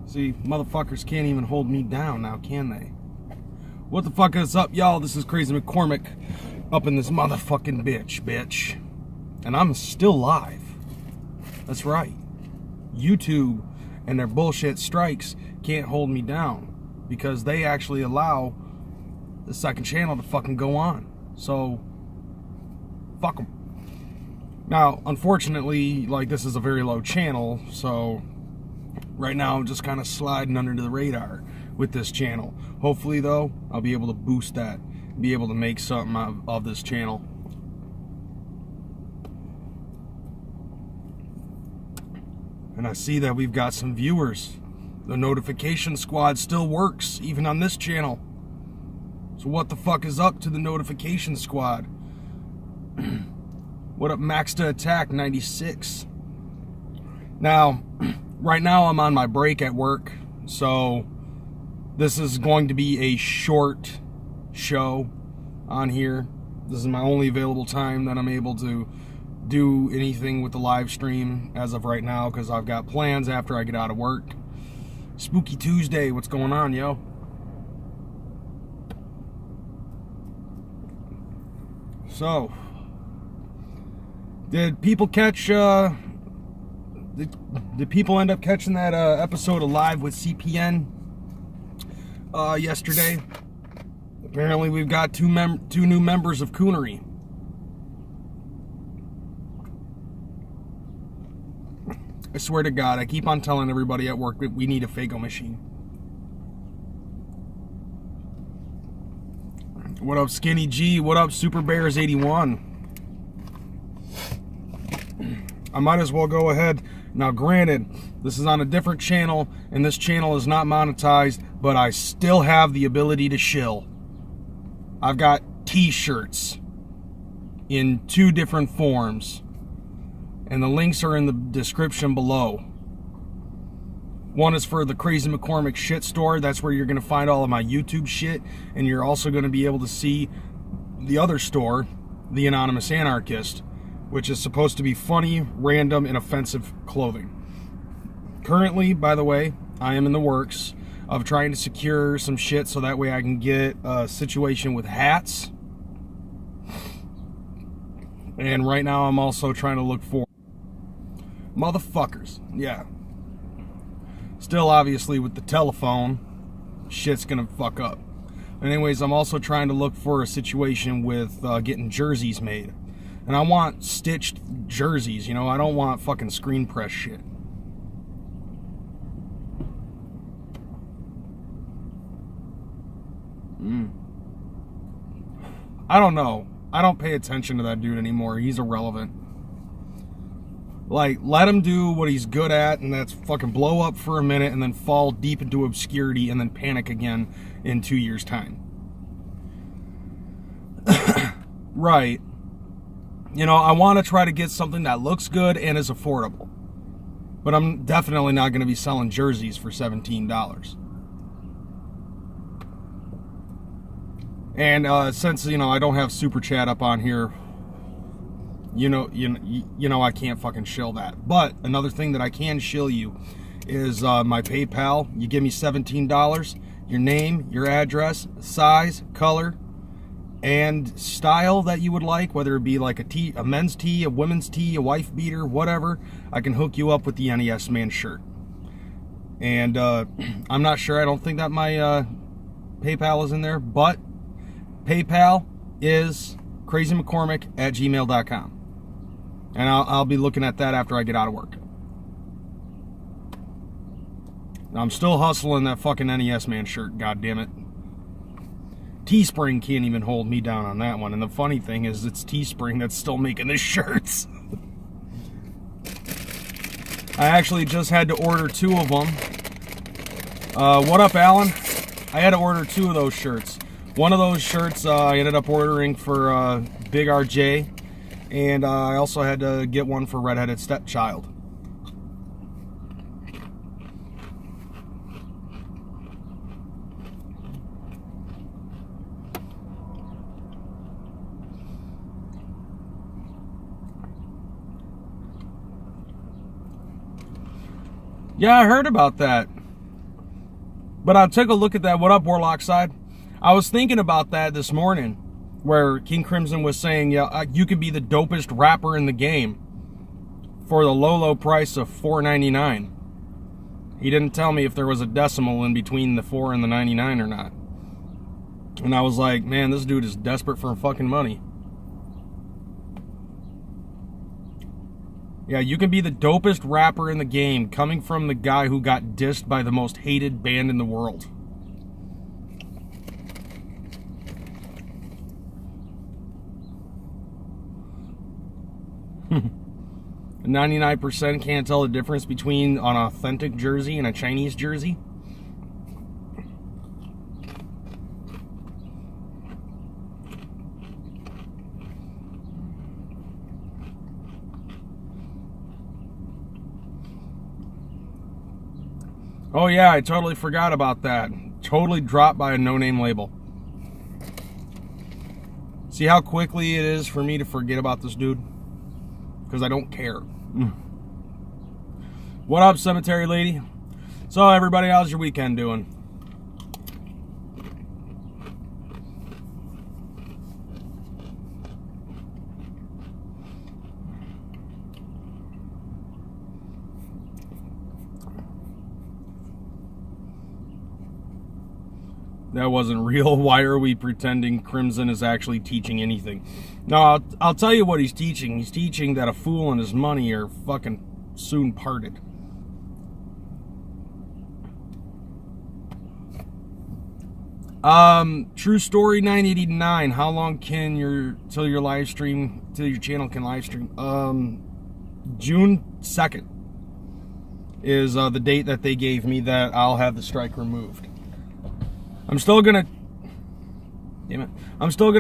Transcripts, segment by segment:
See, motherfuckers can't even hold me down now, can they? What the fuck is up, y'all? This is KreyzMcKormik up in this motherfucking bitch. And I'm still live. That's right. YouTube and their bullshit strikes can't hold me down because they actually allow the second channel to fucking go on. So, fuck them. Now, unfortunately, like, this is a very low channel, so right now I'm just kind of sliding under the radar with this channel. Hopefully, though, I'll be able to boost that, be able to make something out of this channel. And I see that we've got some viewers. The notification squad still works, even on this channel. So what the fuck is up to the notification squad? What up, Max to Attack 96? Now, right now I'm on my break at work, so this is going to be a short show on here. This is my only available time that I'm able to do anything with the live stream as of right now, because I've got plans after I get out of work. Spooky Tuesday, what's going on, yo? So, did people catch, did people end up catching that episode of Live with CPN yesterday? Apparently we've got two new members of Coonery. I swear to God, I keep on telling everybody at work that we need a Fago machine. What up, Skinny G? What up, Super Bears 81? I might as well go ahead. Now, granted, this is on a different channel, and this channel is not monetized, but I still have the ability to shill. I've got t-shirts in 2 different forms, and the links are in the description below. One is for the KreyzMcKormik shit store. That's where you're going to find all of my YouTube shit, and you're also going to be able to see the other store, The Anonymous Anarchist, which is supposed to be funny, random, and offensive clothing. Currently, by the way, I am in the works of trying to secure some shit so that way I can get a situation with hats. And right now I'm also trying to look for motherfuckers. Yeah. Still, obviously, with the telephone, shit's gonna fuck up. Anyways, I'm also trying to look for a situation with getting jerseys made. And I want stitched jerseys, you know? I don't want fucking screen press shit. I don't know. I don't pay attention to that dude anymore. He's irrelevant. Like, let him do what he's good at, and that's fucking blow up for a minute and then fall deep into obscurity and then panic again in 2 years' time. Right. You know, I want to try to get something that looks good and is affordable. But I'm definitely not going to be selling jerseys for $17. And since, you know, I don't have Super Chat up on here, you know, I can't fucking shill that. But another thing that I can shill you is my PayPal. You give me $17, your name, your address, size, color, and style that you would like, whether it be like a men's tee, a women's tee, a wife beater, whatever. I can hook you up with the NES Man shirt. And I'm not sure. I don't think that my PayPal is in there, but PayPal is KreyzMcKormik@gmail.com. And I'll be looking at that after I get out of work. Now, I'm still hustling that fucking NES Man shirt, goddammit. Teespring can't even hold me down on that one. And the funny thing is, it's Teespring that's still making the shirts. I actually just had to order 2 of them. What up, Alan? I had to order 2 of those shirts. One of those shirts I ended up ordering for Big RJ, and I also had to get one for Redheaded Stepchild. Yeah, I heard about that. But I took a look at that. What up, Warlock Side? I was thinking about that this morning, where King Crimson was saying, yeah, you could be the dopest rapper in the game for the low price of $4.99. He didn't tell me if there was a decimal in between the 4 and the 99 or not. And I was like, man, this dude is desperate for fucking money. Yeah, you can be the dopest rapper in the game coming from the guy who got dissed by the most hated band in the world. Hmm. 99% can't tell the difference between an authentic jersey and a Chinese jersey. Oh yeah, I totally forgot about that. Totally dropped by a no-name label. See how quickly it is for me to forget about this dude? Because I don't care. What up, Cemetery Lady? So everybody, how's your weekend doing? That wasn't real. Why are we pretending Crimson is actually teaching anything? No, I'll tell you what he's teaching. He's teaching that a fool and his money are fucking soon parted. True Story 989. How long can till your channel can live stream? June 2nd is the date that they gave me that I'll have the strike removed. I'm still gonna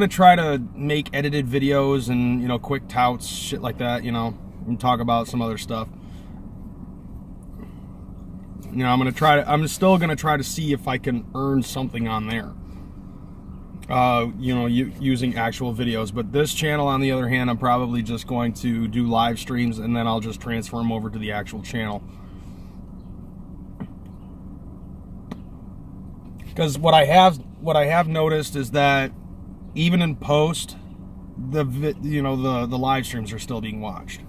try to make edited videos and, you know, quick touts, shit like that, you know, and talk about some other stuff. You know, I'm still gonna try to see if I can earn something on there. You know, using actual videos. But this channel, on the other hand, I'm probably just going to do live streams and then I'll just transfer them over to the actual channel. Because what I have noticed is that even in post, the live streams are still being watched,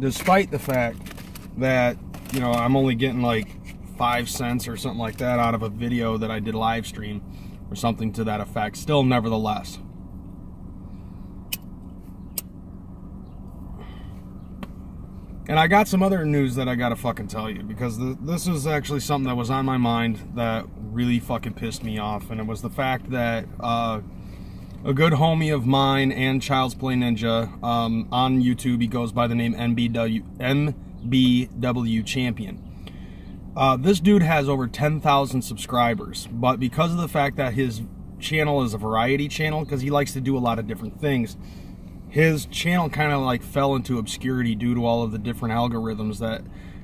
despite the fact that, you know, I'm only getting like 5 cents or something like that out of a video that I did live stream or something to that effect. Still, nevertheless. And I got some other news that I gotta fucking tell you, because this is actually something that was on my mind that really fucking pissed me off, and it was the fact that a good homie of mine and Child's Play Ninja, on YouTube, he goes by the name MBW Champion. This dude has over 10,000 subscribers, but because of the fact that his channel is a variety channel, because he likes to do a lot of different things, his channel kind of like fell into obscurity due to all of the different algorithms that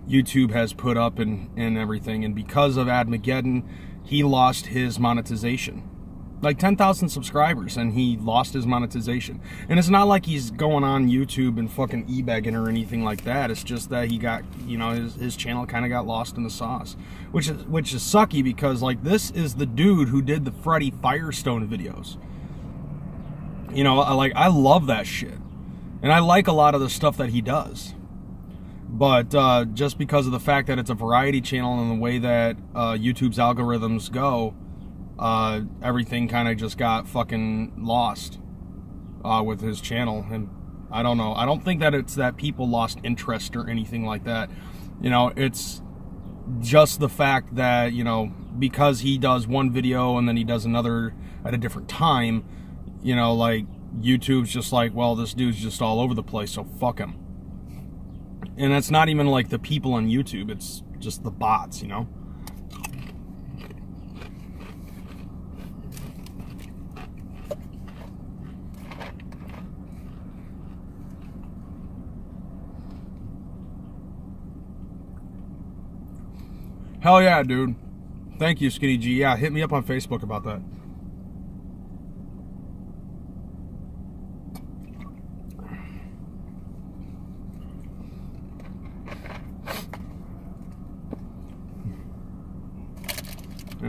YouTube has put up and everything. And because of Admageddon, he lost his monetization. Like 10,000 subscribers, and he lost his monetization. And it's not like he's going on YouTube and fucking e-begging or anything like that. It's just that he got, you know, his channel kind of got lost in the sauce, which is sucky, because like this is the dude who did the Freddy Firestone videos. You know, I love that shit, and I like a lot of the stuff that he does. But just because of the fact that it's a variety channel and the way that YouTube's algorithms go, everything kind of just got fucking lost with his channel. And I don't know. I don't think that it's that people lost interest or anything like that. You know, it's just the fact that, you know, because he does one video and then he does another at a different time, you know, like, YouTube's just like, well, this dude's just all over the place, so fuck him. And it's not even like the people on YouTube, it's just the bots, you know? Hell yeah, dude. Thank you, Skinny G. Yeah, hit me up on Facebook about that.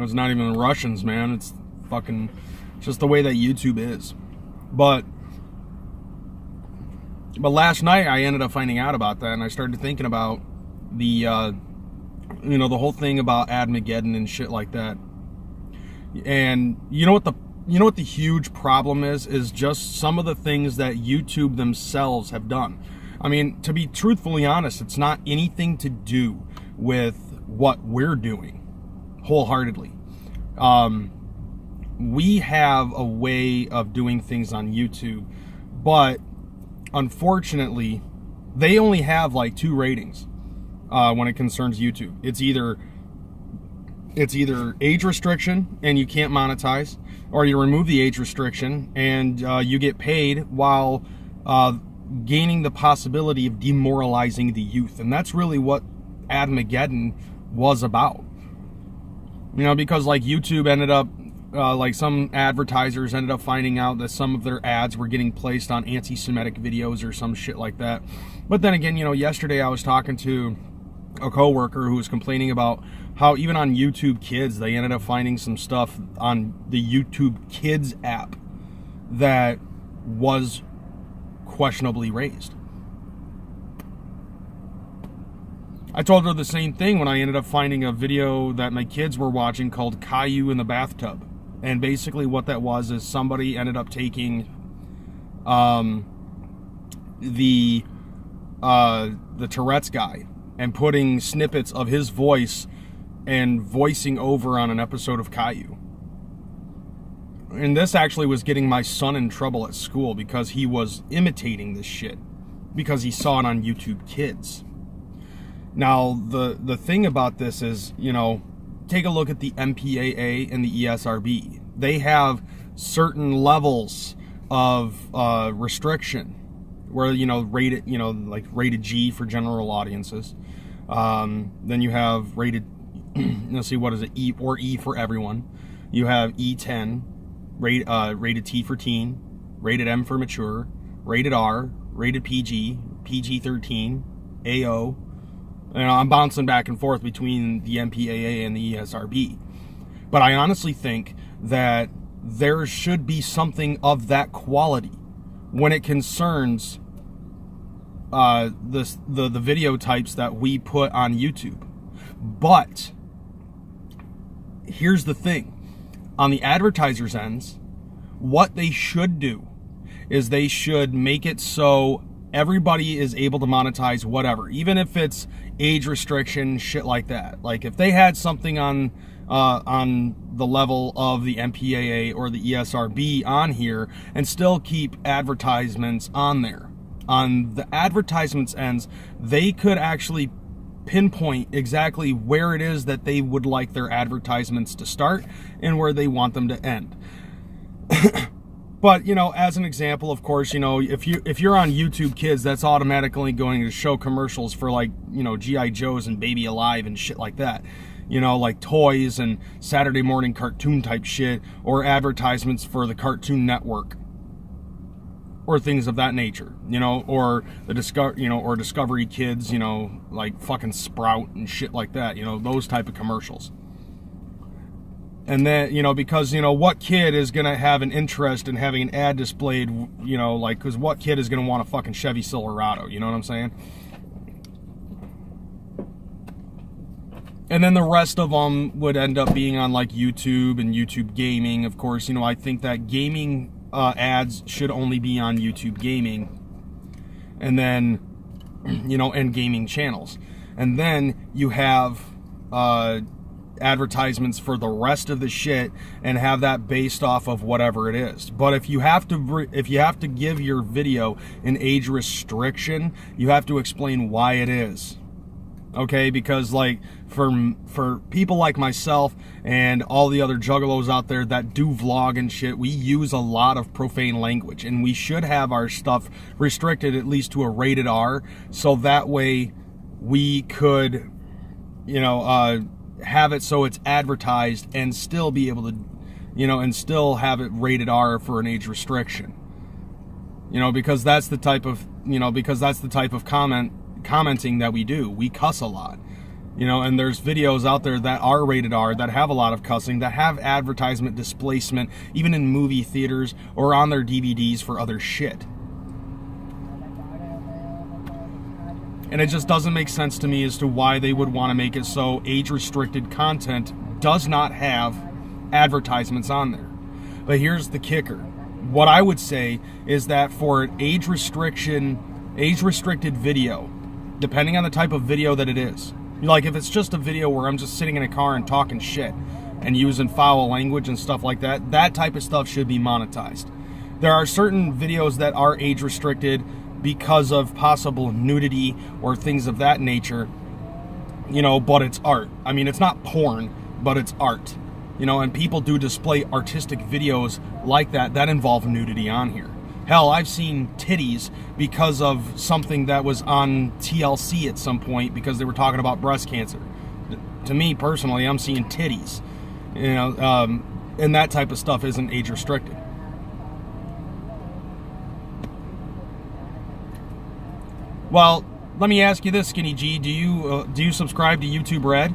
It's not even the Russians, man. It's fucking just the way that YouTube is. But last night I ended up finding out about that, and I started thinking about the the whole thing about Admageddon and shit like that. And you know what the huge problem is just some of the things that YouTube themselves have done. I mean, to be truthfully honest, it's not anything to do with what we're doing wholeheartedly. We have a way of doing things on YouTube, but unfortunately, they only have like 2 ratings when it concerns YouTube. It's either age restriction and you can't monetize, or you remove the age restriction and you get paid while gaining the possibility of demoralizing the youth. And that's really what Admageddon was about. Because like YouTube ended up, like some advertisers ended up finding out that some of their ads were getting placed on anti-Semitic videos or some shit like that. But then again, yesterday I was talking to a coworker who was complaining about how even on YouTube Kids, they ended up finding some stuff on the YouTube Kids app that was questionably raised. I told her the same thing when I ended up finding a video that my kids were watching called Caillou in the Bathtub. And basically what that was is somebody ended up taking the Tourette's guy and putting snippets of his voice and voicing over on an episode of Caillou. And this actually was getting my son in trouble at school because he was imitating this shit because he saw it on YouTube Kids. Now, the thing about this is, take a look at the MPAA and the ESRB. They have certain levels of restriction where, rated, like rated G for general audiences. Then you have rated, let's see, what is it? E or E for everyone. You have E10, rated T for teen, rated M for mature, rated R, rated PG, PG-13, AO. I'm bouncing back and forth between the MPAA and the ESRB. But I honestly think that there should be something of that quality when it concerns the video types that we put on YouTube. But here's the thing. On the advertisers' ends, what they should do is they should make it so everybody is able to monetize whatever, even if it's age restriction, shit like that. Like if they had something on the level of the MPAA or the ESRB on here and still keep advertisements on there. On the advertisements ends, they could actually pinpoint exactly where it is that they would like their advertisements to start and where they want them to end. But, as an example, of course, if you're on YouTube Kids, that's automatically going to show commercials for like, G.I. Joes and Baby Alive and shit like that. Like toys and Saturday morning cartoon type shit, or advertisements for the Cartoon Network or things of that nature, or the Discovery Kids, like fucking Sprout and shit like that, those type of commercials. And then, because, what kid is going to have an interest in having an ad displayed, because what kid is going to want a fucking Chevy Silverado, you know what I'm saying? And then the rest of them would end up being on, like, YouTube and YouTube Gaming. Of course, I think that gaming ads should only be on YouTube Gaming. And then, and gaming channels. And then you have advertisements for the rest of the shit and have that based off of whatever it is. But if you have to give your video an age restriction, you have to explain why it is. Okay, because like for people like myself and all the other juggalos out there that do vlog and shit, we use a lot of profane language, and we should have our stuff restricted at least to a rated R, so that way we could have it so it's advertised and still be able to, and still have it rated R for an age restriction. Because that's the type of, commenting that we do. We cuss a lot. You know, and there's videos out there that are rated R, that have a lot of cussing, that have advertisement displacement, even in movie theaters or on their DVDs for other shit. And it just doesn't make sense to me as to why they would want to make it so age-restricted content does not have advertisements on there. But here's the kicker. What I would say is that for an age-restricted video, depending on the type of video that it is, like if it's just a video where I'm just sitting in a car and talking shit and using foul language and stuff like that, that type of stuff should be monetized. There are certain videos that are age restricted because of possible nudity or things of that nature, you know, but it's art. I mean, it's not porn, but it's art, you know, and people do display artistic videos like that that involve nudity on here. Hell, I've seen titties because of something that was on TLC at some point because they were talking about breast cancer. To me, personally, I'm seeing titties. You know, and that type of stuff isn't age restricted. Well, let me ask you this, Skinny G. Do you subscribe to YouTube Red?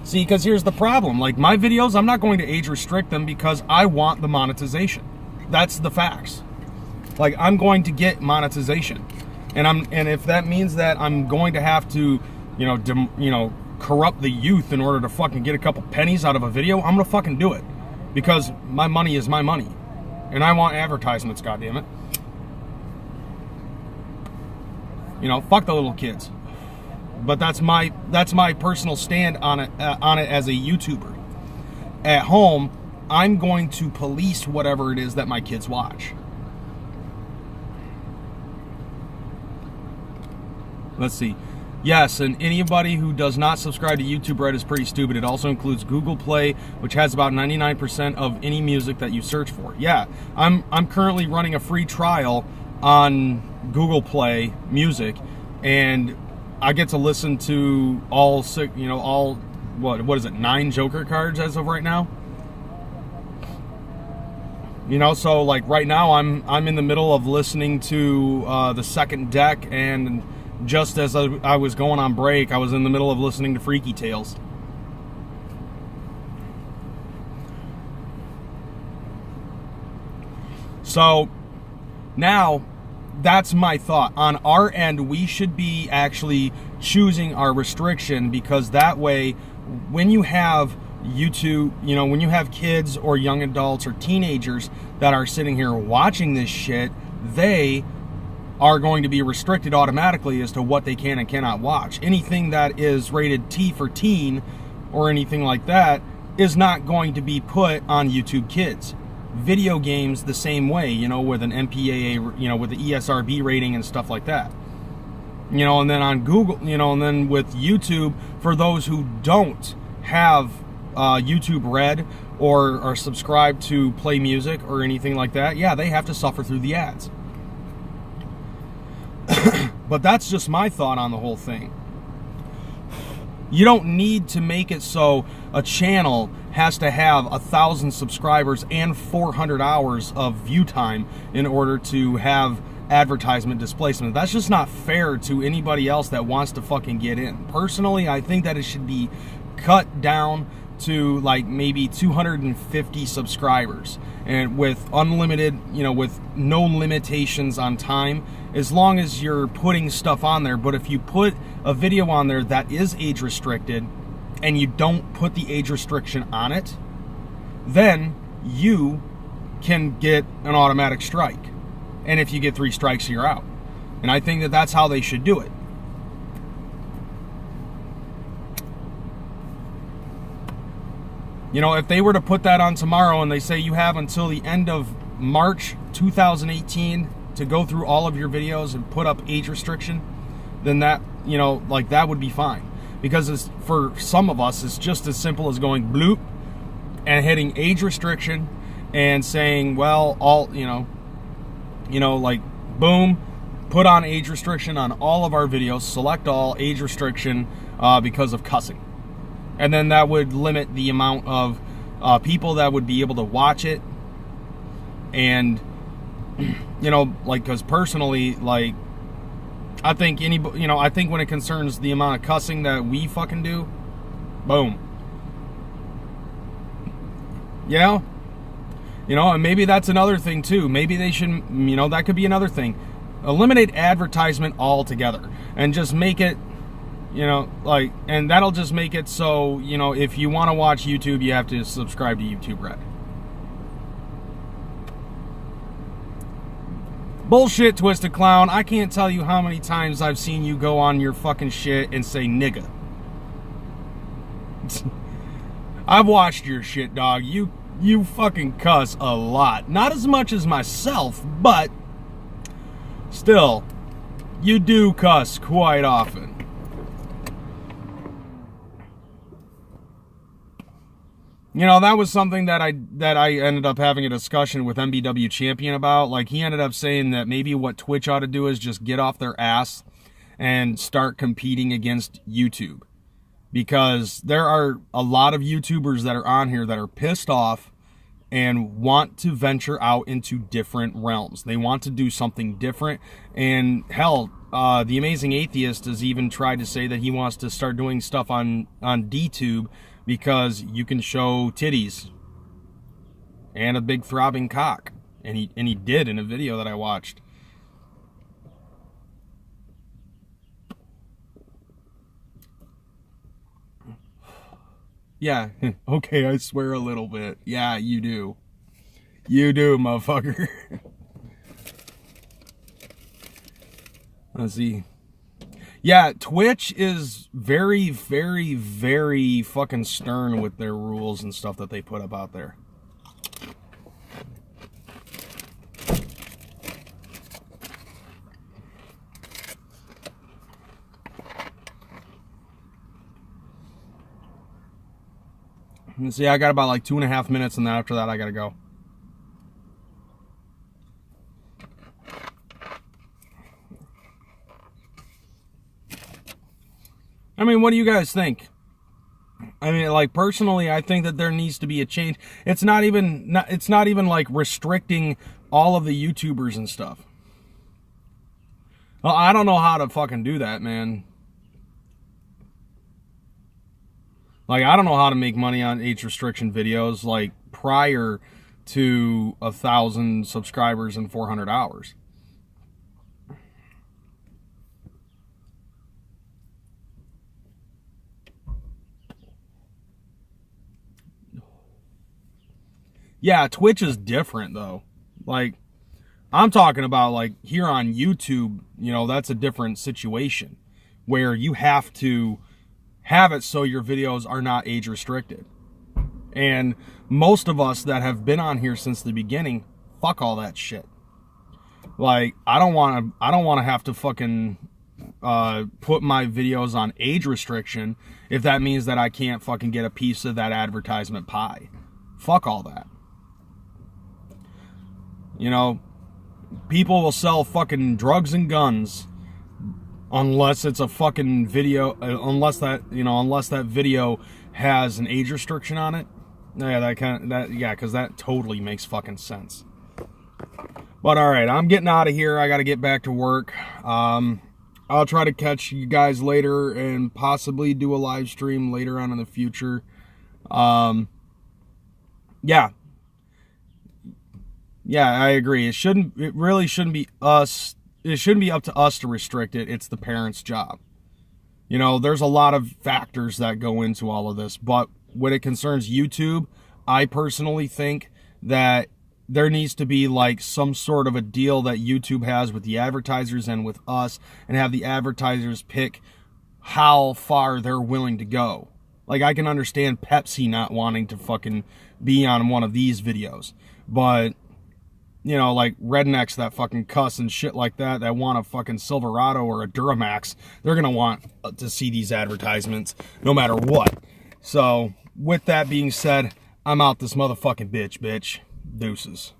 See, because here's the problem. Like, my videos, I'm not going to age restrict them because I want the monetization. That's the facts. Like, I'm going to get monetization. And if that means that I'm going to have to, you know, corrupt the youth in order to fucking get a couple pennies out of a video, I'm gonna fucking do it. Because my money is my money. And I want advertisements, goddammit. You know, fuck the little kids. But that's my personal stand on it as a YouTuber. At home, I'm going to police whatever it is that my kids watch. Let's see. Yes, and anybody who does not subscribe to YouTube Red is pretty stupid. It also includes Google Play, which has about 99% of any music that you search for. Yeah, I'm currently running a free trial on Google Play Music, and I get to listen to all what is it, 9 Joker cards as of right now. You know, so like right now I'm in the middle of listening to the second deck, and just as I was going on break, I was in the middle of listening to Freaky Tales. So now that's my thought. On our end, we should be actually choosing our restriction, because that way, when you have YouTube, you know, when you have kids or young adults or teenagers that are sitting here watching this shit, they are going to be restricted automatically as to what they can and cannot watch. Anything that is rated T for teen or anything like that is not going to be put on YouTube Kids. Video games the same way, you know, with an MPAA, you know, with the ESRB rating and stuff like that. You know, and then on Google, you know, and then with YouTube, for those who don't have YouTube Red or are subscribed to Play Music or anything like that, yeah, they have to suffer through the ads. But that's just my thought on the whole thing. You don't need to make it so a channel has to have 1,000 subscribers and 400 hours of view time in order to have advertisement displacement. That's just not fair to anybody else that wants to fucking get in. Personally, I think that it should be cut down to like maybe 250 subscribers, and with unlimited, you know, with no limitations on time, as long as you're putting stuff on there. But if you put a video on there that is age restricted and you don't put the age restriction on it, then you can get an automatic strike. And if you get 3 strikes, you're out. And I think that that's how they should do it. You know, if they were to put that on tomorrow and they say you have until the end of March 2018 to go through all of your videos and put up age restriction, then that, you know, like that would be fine. Because it's, for some of us, it's just as simple as going bloop and hitting age restriction and saying, well, all, you know, like boom, put on age restriction on all of our videos, select all, age restriction because of cussing. And then that would limit the amount of people that would be able to watch it. And you know, like, because personally, like, I think I think when it concerns the amount of cussing that we fucking do, boom. Yeah. You know, and maybe that's another thing too. Maybe they should, you know, that could be another thing. Eliminate advertisement altogether and just make it, you know, like, and that'll just make it so, you know, if you want to watch YouTube, you have to subscribe to YouTube Red. Bullshit, Twisted Clown. I can't tell you how many times I've seen you go on your fucking shit and say nigga. I've watched your shit, dog. You fucking cuss a lot. Not as much as myself, but still, you do cuss quite often. You know, that was something that I ended up having a discussion with MBW Champion about. Like, he ended up saying that maybe what Twitch ought to do is just get off their ass and start competing against YouTube. Because there are a lot of YouTubers that are on here that are pissed off and want to venture out into different realms. They want to do something different. And hell, The Amazing Atheist has even tried to say that he wants to start doing stuff on DTube, because you can show titties and a big throbbing cock. And he did in a video that I watched. Yeah, okay, I swear a little bit. Yeah, you do. You do, motherfucker. Let's see. Yeah, Twitch is very, very, very fucking stern with their rules and stuff that they put up out there. Let's see, I got about like 2.5 minutes, and then after that I gotta go. I mean, what do you guys think? I mean, like, personally, I think that there needs to be a change. It's not even like restricting all of the YouTubers and stuff. Well, I don't know how to fucking do that, man. Like, I don't know how to make money on age restriction videos, like, prior to 1,000 subscribers and 400 hours. Yeah, Twitch is different, though. Like, I'm talking about, like, here on YouTube, you know, that's a different situation where you have to have it so your videos are not age restricted. And most of us that have been on here since the beginning, fuck all that shit. Like, I don't want to have to fucking put my videos on age restriction if that means that I can't fucking get a piece of that advertisement pie. Fuck all that. You know, people will sell fucking drugs and guns unless it's a fucking video, unless that video has an age restriction on it. Yeah, because that totally makes fucking sense. But all right, I'm getting out of here. I got to get back to work. I'll try to catch you guys later and possibly do a live stream later on in the future. Yeah, I agree. It really shouldn't be us. It shouldn't be up to us to restrict it. It's the parents' job. You know, there's a lot of factors that go into all of this, but when it concerns YouTube, I personally think that there needs to be like some sort of a deal that YouTube has with the advertisers and with us, and have the advertisers pick how far they're willing to go. Like, I can understand Pepsi not wanting to fucking be on one of these videos, but you know, like rednecks that fucking cuss and shit like that want a fucking Silverado or a Duramax, they're gonna want to see these advertisements no matter what. So, with that being said, I'm out this motherfucking bitch. Deuces.